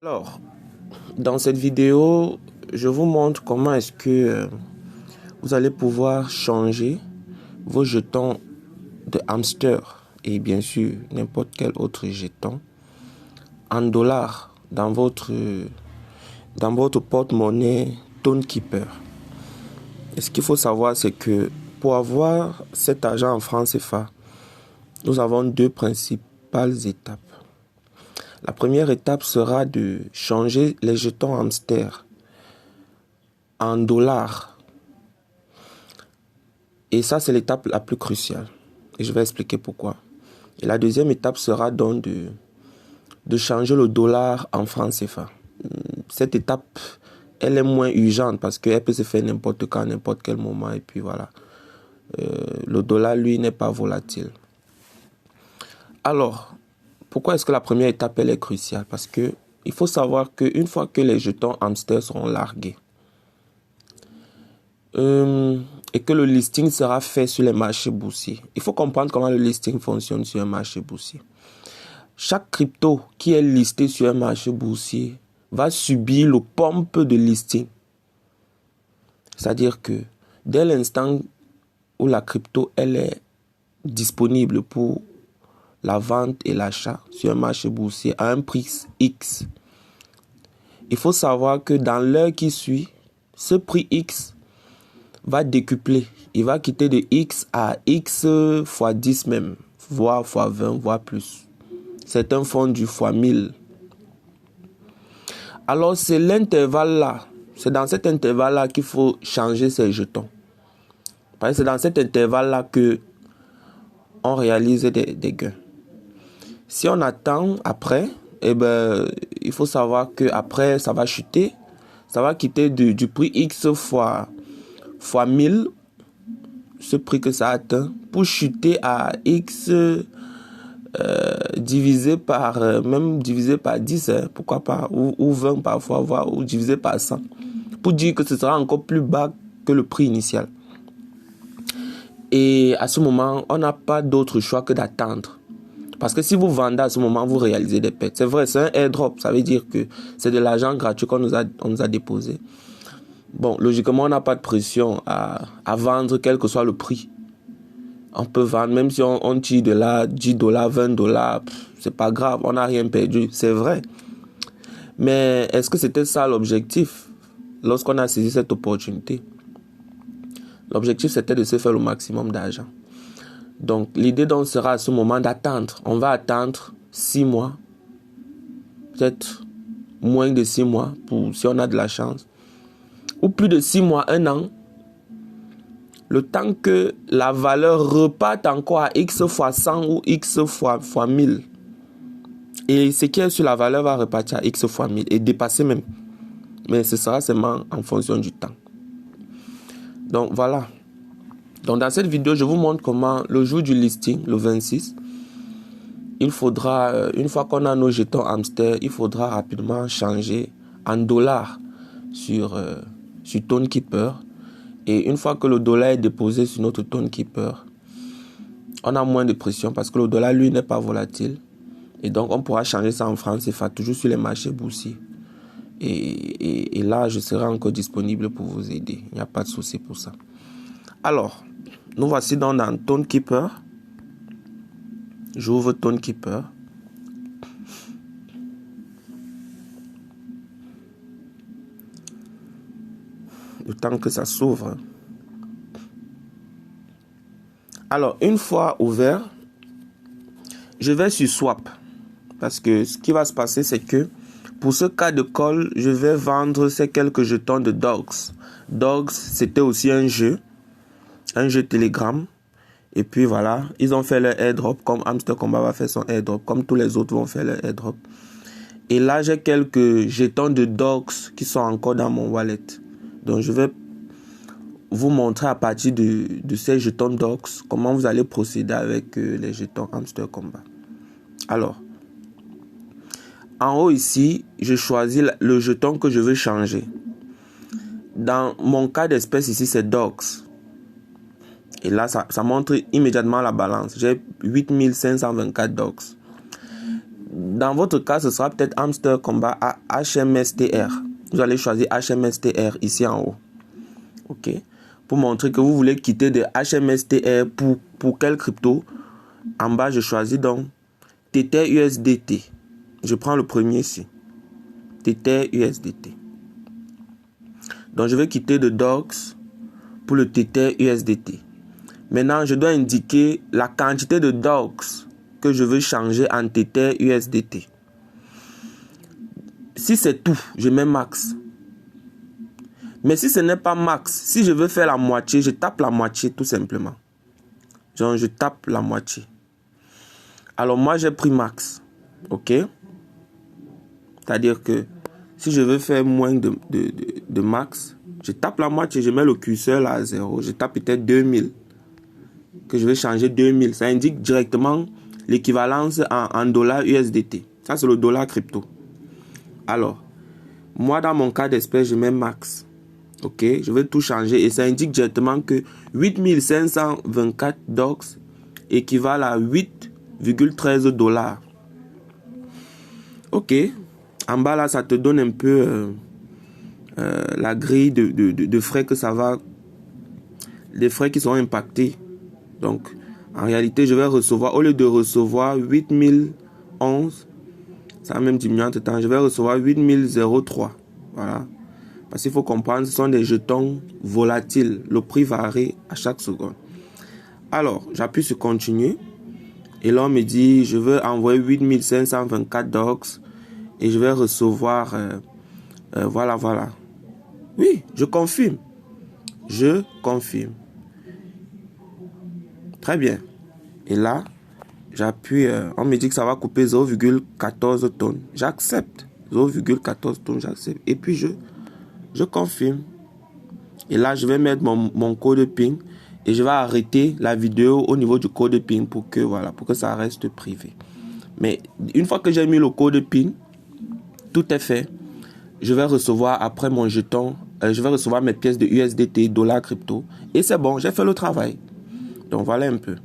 Alors, dans cette vidéo, je vous montre comment est-ce que vous allez pouvoir changer vos jetons de hamster et bien sûr n'importe quel autre jeton en dollars dans votre porte-monnaie ToneKeeper. Et ce qu'il faut savoir, c'est que pour avoir cet argent en francs CFA, nous avons deux principales étapes. La première étape sera de changer les jetons hamster en dollars. Et ça, c'est l'étape la plus cruciale. Et je vais expliquer pourquoi. Et la deuxième étape sera donc de changer le dollar en francs CFA. Cette étape, elle est moins urgente parce qu'elle peut se faire n'importe quand, n'importe quel moment. Et puis voilà. Le dollar, lui, n'est pas volatile. Alors, pourquoi est-ce que la première étape, elle est cruciale? Parce que il faut savoir qu'une fois que les jetons hamster seront largués, et que le listing sera fait sur les marchés boursiers. Il faut comprendre comment le listing fonctionne sur un marché boursier. Chaque crypto qui est listé sur un marché boursier va subir le pump de listing. C'est-à-dire que dès l'instant où la crypto elle est disponible pour la vente et l'achat sur un marché boursier à un prix X, il faut savoir que dans l'heure qui suit, ce prix X va décupler. Il va quitter de X à X fois 10 même, voire fois 20, voire plus. Certains font du fois 1000. Alors c'est l'intervalle-là, c'est dans cet intervalle-là qu'il faut changer ses jetons. Parce que c'est dans cet intervalle-là que on réalise des gains. Si on attend après, il faut savoir que après ça va chuter. Ça va quitter du prix X fois 1000, ce prix que ça atteint, pour chuter à X divisé par 10, pourquoi pas, ou 20 parfois, voire, ou divisé par 100, pour dire que ce sera encore plus bas que le prix initial. Et à ce moment, on n'a pas d'autre choix que d'attendre. Parce que si vous vendez à ce moment, vous réalisez des pertes. C'est vrai, c'est un airdrop, ça veut dire que c'est de l'argent gratuit qu'on nous a déposé. Bon, logiquement, on n'a pas de pression à vendre quel que soit le prix. On peut vendre, même si on tire de là $10, $20, c'est pas grave, on n'a rien perdu, c'est vrai. Mais est-ce que c'était ça l'objectif lorsqu'on a saisi cette opportunité? L'objectif, c'était de se faire le maximum d'argent. Donc, l'idée donc sera à ce moment d'attendre. On va attendre 6 mois, peut-être moins de 6 mois, si on a de la chance. Ou plus de 6 mois, 1 an. Le temps que la valeur reparte encore à X fois 100 ou X fois 1000. Et ce qui est sur la valeur va repartir à X fois 1000 et dépasser même. Mais ce sera seulement en fonction du temps. Donc voilà. Donc dans cette vidéo, je vous montre comment le jour du listing, le 26, il faudra, une fois qu'on a nos jetons hamster, il faudra rapidement changer en dollars sur ToneKeeper. Et une fois que le dollar est déposé sur notre ToneKeeper, on a moins de pression parce que le dollar, lui, n'est pas volatile. Et donc, on pourra changer ça en francs CFA, toujours sur les marchés boursiers. Et là, je serai encore disponible pour vous aider. Il n'y a pas de souci pour ça. Alors, nous voici dans ToneKeeper. J'ouvre ToneKeeper. Le temps que ça s'ouvre. Alors, une fois ouvert, je vais sur Swap. Parce que ce qui va se passer, c'est que pour ce cas de call, je vais vendre ces quelques jetons de Dogs. Dogs, c'était aussi un jeu Telegram. Et puis voilà, ils ont fait leur airdrop comme Hamster Combat va faire son airdrop, comme tous les autres vont faire leur airdrop. Et là, j'ai quelques jetons de Dogs qui sont encore dans mon wallet. Donc, je vais vous montrer à partir de ces jetons Dogs comment vous allez procéder avec les jetons Hamster Combat. Alors, en haut ici, je choisis le jeton que je veux changer. Dans mon cas d'espèce ici, c'est Dogs. Et là, ça montre immédiatement la balance. J'ai 8524 Dogs. dans votre cas, ce sera peut-être Hamster Combat à HMSTR. Vous allez choisir HMSTR ici en haut. OK. Pour montrer que vous voulez quitter de HMSTR pour quelle crypto? En bas, je choisis donc Tether USDT. Je prends le premier ici. Tether USDT. Donc, je vais quitter de DOX pour le Tether USDT. Maintenant, je dois indiquer la quantité de DOX que je veux changer en Tether USDT. Si c'est tout, je mets max. Mais si ce n'est pas max, si je veux faire la moitié, je tape la moitié tout simplement. Genre, je tape la moitié. Alors, moi, j'ai pris max. OK? C'est-à-dire que si je veux faire moins de max, je tape la moitié, je mets le curseur là à 0. Je tape peut-être 2000. Que je vais changer 2000. Ça indique directement l'équivalence en dollars USDT. Ça, c'est le dollar crypto. Alors, moi, dans mon cas d'espèce, je mets max. OK? Je vais tout changer et ça indique directement que 8524 DOX équivalent à 8,13 $. OK? En bas, là, ça te donne un peu la grille de frais que ça va... Les frais qui sont impactés. Donc, en réalité, je vais recevoir, au lieu de recevoir 8011, ça va même diminuer entre temps, je vais recevoir 8003. Voilà. Parce qu'il faut comprendre, ce sont des jetons volatiles. Le prix varie à chaque seconde. Alors, j'appuie sur continuer. Et là, on me dit, je veux envoyer 8524 DOX. Et je vais recevoir, voilà. Oui, je confirme. Je confirme. Très bien. Et là, j'appuie, on me dit que ça va couper 0,14 tonnes. J'accepte. 0,14 tonnes, j'accepte. Et puis, je confirme. Et là, je vais mettre mon code PIN. Et je vais arrêter la vidéo au niveau du code PIN pour que ça reste privé. Mais une fois que j'ai mis le code PIN, tout est fait. Je vais recevoir après mon jeton, je vais recevoir mes pièces de USDT, dollar crypto. Et c'est bon, j'ai fait le travail. Donc voilà un peu.